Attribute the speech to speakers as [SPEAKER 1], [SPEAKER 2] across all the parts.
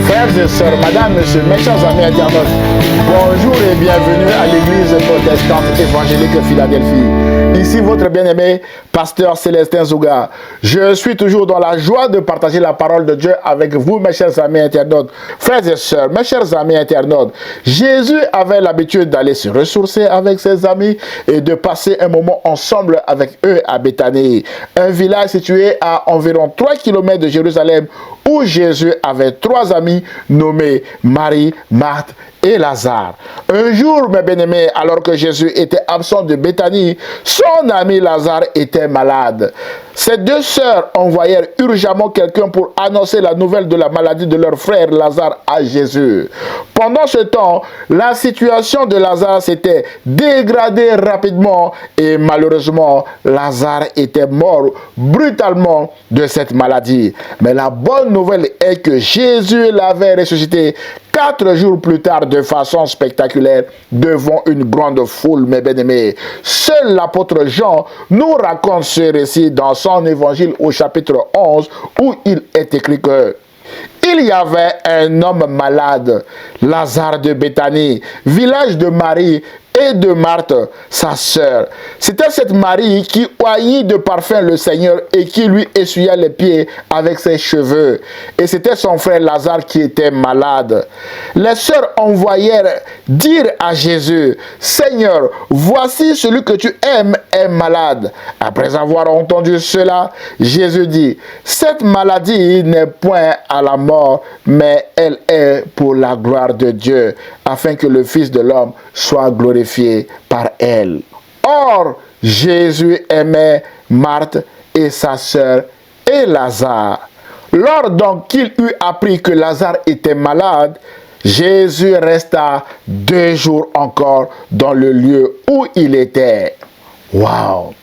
[SPEAKER 1] Frères et sœurs, madame, monsieur, mes chers amis internautes, bonjour et bienvenue à l'église protestante évangélique Philadelphie. Ici votre bien-aimé, pasteur Célestin Zouga. Je suis toujours dans la joie de partager la parole de Dieu avec vous, mes chers amis internautes. Frères et sœurs, mes chers amis internautes, Jésus avait l'habitude d'aller se ressourcer avec ses amis et de passer un moment ensemble avec eux à Béthanie, un village situé à environ 3 km de Jérusalem, où Jésus avait 3 amis nommés Marie, Marthe et Lazare. Un jour, mes bien-aimés, alors que Jésus était absent de Béthanie, son ami Lazare était malade. Ces 2 sœurs envoyèrent urgemment quelqu'un pour annoncer la nouvelle de la maladie de leur frère Lazare à Jésus. Pendant ce temps, la situation de Lazare s'était dégradée rapidement et malheureusement, Lazare était mort brutalement de cette maladie. Mais la bonne nouvelle est que Jésus l'avait ressuscité 4 jours plus tard de façon spectaculaire devant une grande foule, mes bien-aimés. Seul l'apôtre Jean nous raconte ce récit dans son évangile au chapitre 11 où il est écrit que il y avait un homme malade, Lazare de Béthanie, village de Marie et de Marthe, sa sœur. C'était cette Marie qui oignit de parfum le Seigneur et qui lui essuya les pieds avec ses cheveux. Et c'était son frère Lazare qui était malade. Les sœurs envoyèrent dire à Jésus, « Seigneur, voici celui que tu aimes est malade. » Après avoir entendu cela, Jésus dit, « Cette maladie n'est point à la mort, mais elle est pour la gloire de Dieu, afin que le Fils de l'homme soit glorifié par elle. » Or, Jésus aimait Marthe et sa sœur et Lazare. Lors donc qu'il eut appris que Lazare était malade, Jésus resta 2 jours encore dans le lieu où il était. Waouh!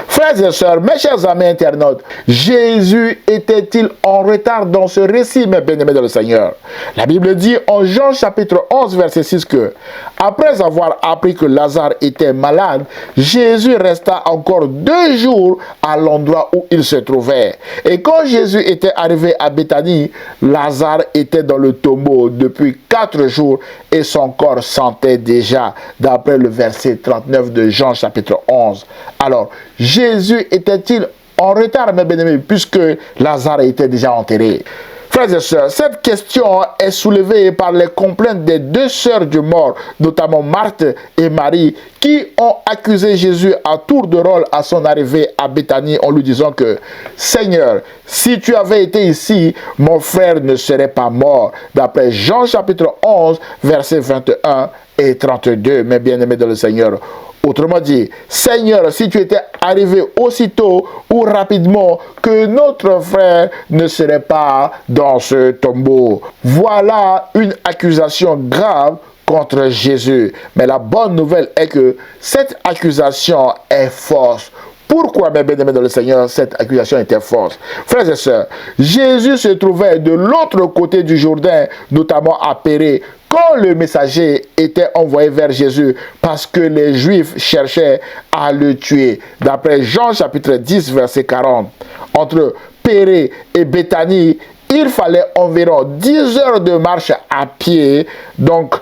[SPEAKER 1] Frères et sœurs, mes chers amis internautes, Jésus était-il en retard dans ce récit, mes bien-aimés dans le Seigneur? La Bible dit en Jean chapitre 11, verset 6 que, après avoir appris que Lazare était malade, Jésus resta encore 2 jours à l'endroit où il se trouvait. Et quand Jésus était arrivé à Béthanie, Lazare était dans le tombeau depuis 4 jours et son corps sentait déjà, d'après le verset 39 de Jean chapitre 11. Alors, Jésus était-il en retard, mes bien-aimés, puisque Lazare était déjà enterré? Frères et sœurs, cette question est soulevée par les complaintes des 2 sœurs du mort, notamment Marthe et Marie, qui ont accusé Jésus à tour de rôle à son arrivée à Béthanie en lui disant que « Seigneur, si tu avais été ici, mon frère ne serait pas mort. » D'après Jean chapitre 11, versets 21 et 32, mes bien-aimés dans le Seigneur. Autrement dit, Seigneur, si tu étais arrivé aussitôt ou rapidement, que notre frère ne serait pas dans ce tombeau. Voilà une accusation grave contre Jésus. Mais la bonne nouvelle est que cette accusation est fausse. Pourquoi, mes bien-aimés dans le Seigneur, cette accusation était fausse? Frères et sœurs, Jésus se trouvait de l'autre côté du Jourdain, notamment à Pérée, quand le messager était envoyé vers Jésus parce que les Juifs cherchaient à le tuer. D'après Jean chapitre 10, verset 40. Entre Pérée et Béthanie, il fallait environ 10 heures de marche à pied, donc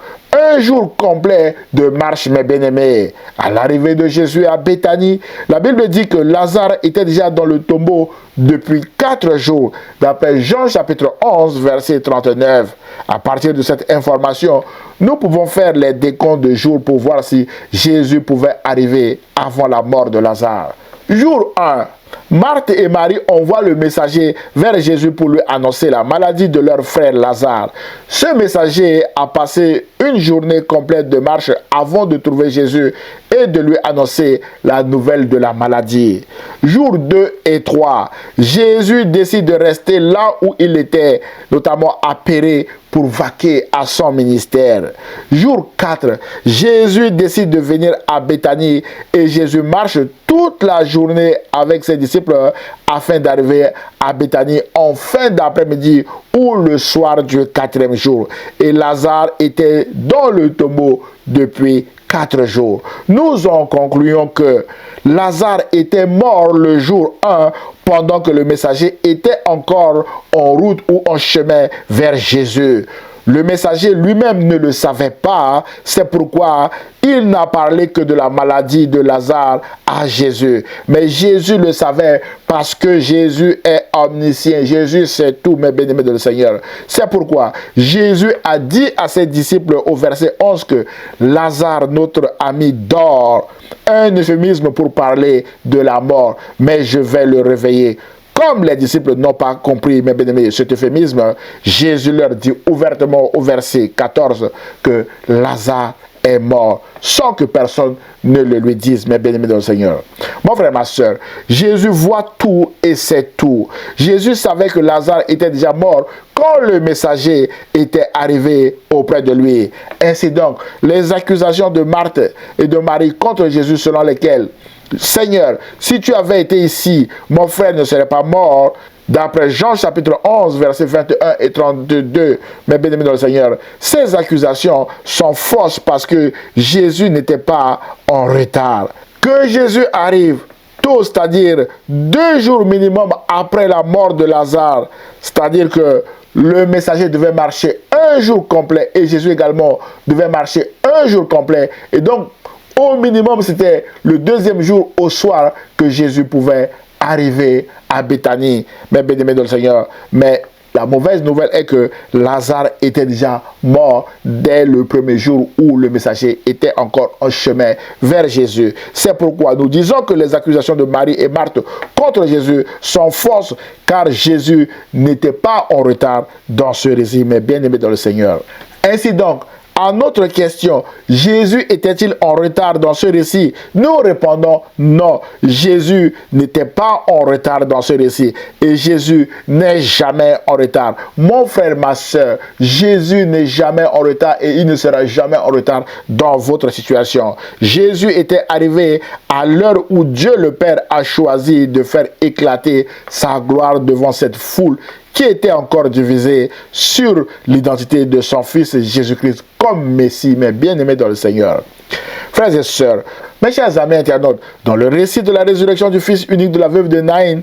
[SPEAKER 1] 1 jour complet de marche, mes bien-aimés. À l'arrivée de Jésus à Béthanie, la Bible dit que Lazare était déjà dans le tombeau depuis 4 jours, d'après Jean chapitre 11, verset 39. À partir de cette information, nous pouvons faire les décomptes de jours pour voir si Jésus pouvait arriver avant la mort de Lazare. Jour 1. Marthe et Marie envoient le messager vers Jésus pour lui annoncer la maladie de leur frère Lazare. Ce messager a passé une journée complète de marche avant de trouver Jésus et de lui annoncer la nouvelle de la maladie. Jour 2 et 3, Jésus décide de rester là où il était, notamment à Pérée, pour vaquer à son ministère. Jour 4, Jésus décide de venir à Béthanie et Jésus marche toute la journée avec ses disciples afin d'arriver à Béthanie en fin d'après-midi ou le soir du 4e jour. Et Lazare était dans le tombeau depuis 4 jours. Nous en concluons que Lazare était mort le jour 1 pendant que le messager était encore en route ou en chemin vers Jésus. Le messager lui-même ne le savait pas, c'est pourquoi il n'a parlé que de la maladie de Lazare à Jésus. Mais Jésus le savait parce que Jésus est omniscient. Jésus sait tout, mes bien-aimés de le Seigneur. C'est pourquoi Jésus a dit à ses disciples au verset 11 que Lazare, notre ami, dort. Un euphémisme pour parler de la mort, mais je vais le réveiller. Comme les disciples n'ont pas compris, mes bien-aimés, cet euphémisme, Jésus leur dit ouvertement au verset 14 que Lazare est mort, sans que personne ne le lui dise, mes bien-aimés dans le Seigneur. Mon frère, ma soeur, Jésus voit tout et sait tout. Jésus savait que Lazare était déjà mort quand le messager était arrivé auprès de lui. Ainsi donc, les accusations de Marthe et de Marie contre Jésus selon lesquelles Seigneur, si tu avais été ici, mon frère ne serait pas mort. D'après Jean chapitre 11, versets 21 et 32, mes bien-aimés dans le Seigneur, ces accusations sont fausses parce que Jésus n'était pas en retard. Que Jésus arrive tôt, c'est-à-dire 2 jours minimum après la mort de Lazare, c'est-à-dire que le messager devait marcher 1 jour complet et Jésus également devait marcher 1 jour complet. Et donc, au minimum, c'était le 2e jour au soir que Jésus pouvait arriver à Béthanie, mes bien-aimés dans le Seigneur. Mais la mauvaise nouvelle est que Lazare était déjà mort dès le 1er jour où le messager était encore en chemin vers Jésus. C'est pourquoi nous disons que les accusations de Marie et Marthe contre Jésus sont fausses, car Jésus n'était pas en retard dans ce récit, mes bien-aimés dans le Seigneur. Ainsi donc, à notre question, Jésus était-il en retard dans ce récit? Nous répondons non. Jésus n'était pas en retard dans ce récit. Et Jésus n'est jamais en retard. Mon frère, ma soeur, Jésus n'est jamais en retard et il ne sera jamais en retard dans votre situation. Jésus était arrivé à l'heure où Dieu le Père a choisi de faire éclater sa gloire devant cette foule qui était encore divisé sur l'identité de son Fils Jésus-Christ comme Messie, mais bien-aimé dans le Seigneur. Frères et sœurs, mes chers amis internautes, dans le récit de la résurrection du Fils unique de la veuve de Naïn,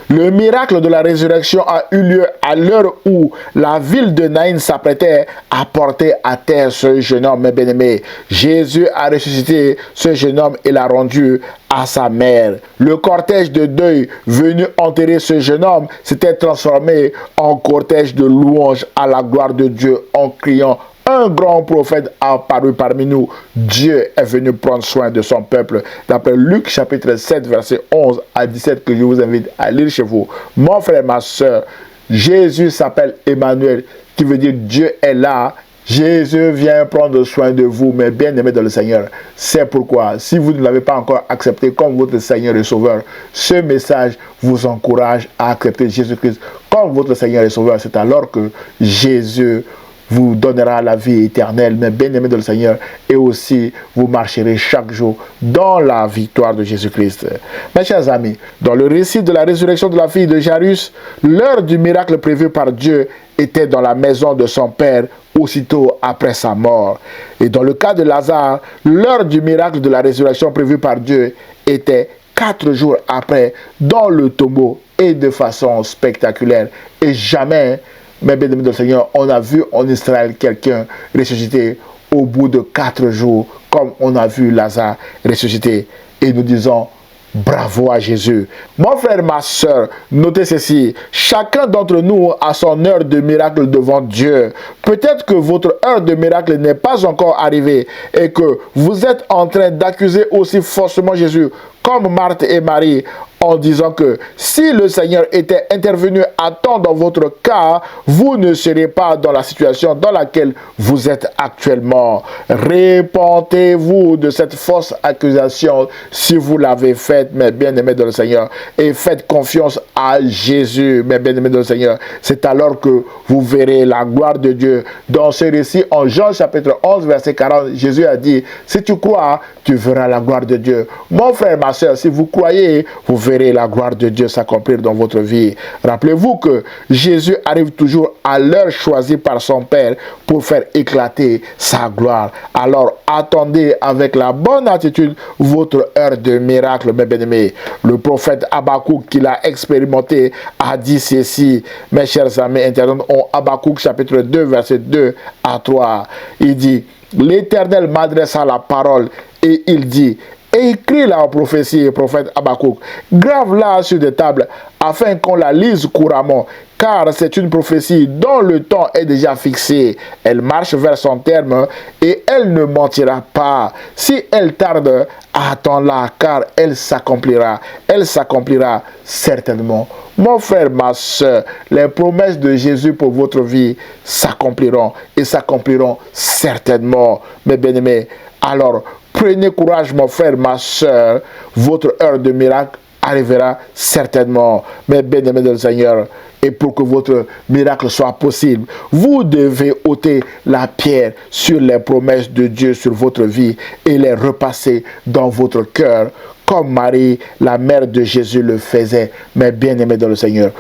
[SPEAKER 1] le miracle de la résurrection a eu lieu à l'heure où la ville de Naïn s'apprêtait à porter à terre ce jeune homme, mes bien-aimés. Jésus a ressuscité ce jeune homme et l'a rendu à sa mère. Le cortège de deuil venu enterrer ce jeune homme s'était transformé en cortège de louanges à la gloire de Dieu en criant: un grand prophète a apparu parmi nous. Dieu est venu prendre soin de son peuple. D'après Luc chapitre 7, verset 11 à 17, que je vous invite à lire chez vous. Mon frère, ma soeur, Jésus s'appelle Emmanuel, qui veut dire Dieu est là. Jésus vient prendre soin de vous, mes bien-aimés dans le Seigneur. C'est pourquoi, si vous ne l'avez pas encore accepté comme votre Seigneur et Sauveur, ce message vous encourage à accepter Jésus-Christ comme votre Seigneur et Sauveur. C'est alors que Jésus vous donnera la vie éternelle, mes bien-aimés dans le Seigneur, et aussi vous marcherez chaque jour dans la victoire de Jésus-Christ. Mes chers amis, dans le récit de la résurrection de la fille de Jairus, l'heure du miracle prévu par Dieu était dans la maison de son père aussitôt après sa mort. Et dans le cas de Lazare, l'heure du miracle de la résurrection prévue par Dieu était 4 jours après, dans le tombeau et de façon spectaculaire. Et jamais, mes bien-aimés du Seigneur, on a vu en Israël quelqu'un ressusciter au bout de 4 jours, comme on a vu Lazare ressusciter. Et nous disons bravo à Jésus. Mon frère, ma soeur, notez ceci. Chacun d'entre nous a son heure de miracle devant Dieu. Peut-être que votre heure de miracle n'est pas encore arrivée et que vous êtes en train d'accuser aussi forcément Jésus, comme Marthe et Marie, en disant que si le Seigneur était intervenu à temps dans votre cas, vous ne seriez pas dans la situation dans laquelle vous êtes actuellement. Répentez-vous de cette fausse accusation si vous l'avez faite, mes bien-aimés dans le Seigneur, et faites confiance à Jésus, mes bien-aimés dans le Seigneur. C'est alors que vous verrez la gloire de Dieu. Dans ce récit, en Jean chapitre 11, verset 40, Jésus a dit: si tu crois, tu verras la gloire de Dieu. Mon frère, ma soeur, si vous croyez, vous verrez verrez la gloire de Dieu s'accomplir dans votre vie. Rappelez-vous que Jésus arrive toujours à l'heure choisie par son Père pour faire éclater sa gloire. Alors attendez avec la bonne attitude votre heure de miracle, mes bien-aimés. Le prophète Habakkuk, qui l'a expérimenté, a dit ceci, mes chers amis internautes, en Habakkuk chapitre 2, verset 2 à 3. Il dit, l'Éternel m'adressa la parole et il dit, écris la prophétie, prophète Habakkuk, grave-la sur des tables afin qu'on la lise couramment, car c'est une prophétie dont le temps est déjà fixé. Elle marche vers son terme et elle ne mentira pas. Si elle tarde, attends-la, car elle s'accomplira. Elle s'accomplira certainement. Mon frère, ma soeur, les promesses de Jésus pour votre vie s'accompliront et s'accompliront certainement, mes bien-aimés. Alors, prenez courage, mon frère, ma soeur, votre heure de miracle arrivera certainement, mes bien-aimés du Seigneur. Et pour que votre miracle soit possible, vous devez ôter la pierre sur les promesses de Dieu sur votre vie et les repasser dans votre cœur, comme Marie, la mère de Jésus, le faisait, mes bien-aimés dans le Seigneur.